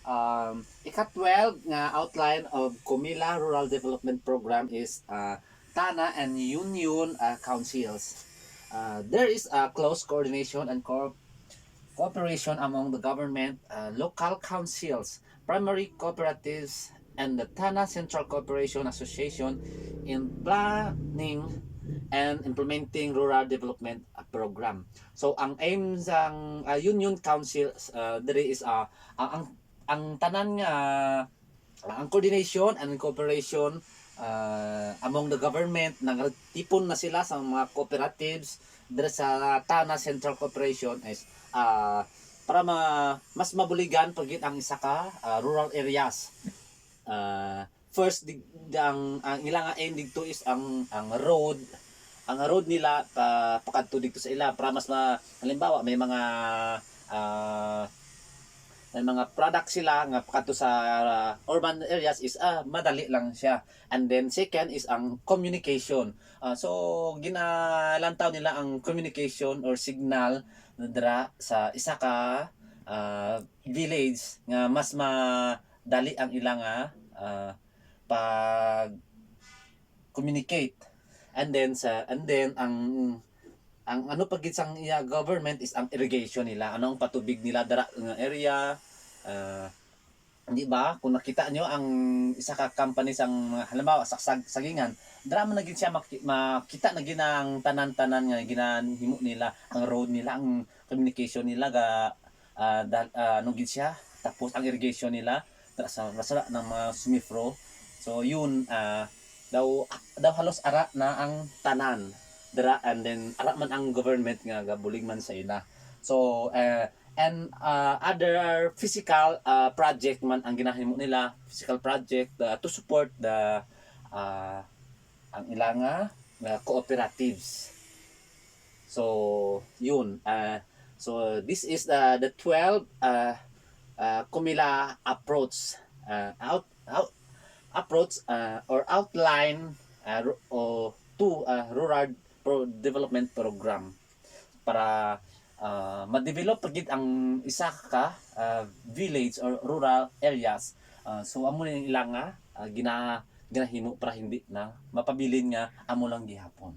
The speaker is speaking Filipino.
Ika-12 nga outline of Comila Rural Development Program is TANA and Union councils. There is a close coordination and cooperation among the government, local councils, primary cooperatives, and the TANA Central Cooperation Association in planning and implementing rural development program. So ang aim sang Union Council diri is ang tanan nga ang coordination and cooperation among the government nagtipon na sila sa mga cooperatives diri sa TANA Central Corporation is para mas mabuligan pagit ang isa ka rural areas. First ang ilang aim dito is ang road nila pakadto dito sa ila para mas halimbawa may mga product sila nga pakadto sa urban areas is madali lang siya. And then second is ang communication. So ginalantaw nila ang communication or signal dira sa isa ka village nga mas madali ang ilang pag communicate. And then ang ano pagit sang government is ang irrigation nila. Ano ang patubig nila dara nga area. Di ba? Kung nakita nyo ang isa ka company sang halimbawa sa sagingan, dara man naging siya makita na ginang tanan-tanan nga ginahimo nila, ang road nila, ang communication nila ga ano gid siya. Tapos ang irrigation nila dara sa rasala ng mga sumifro. So yun daw halos ara na ang tanan dira, and then ara man ang government nga gabulig man sa ila. So and other physical project man ang ginahimo nila, physical project to support the ang ilang cooperatives. So yun, so this is the 12 Comila approach or outline to rural development program para ma-develop pagid ang isa ka village or rural areas. So amo ni ilang ginahimo para hindi na mapabilin nga amo lang gihapon.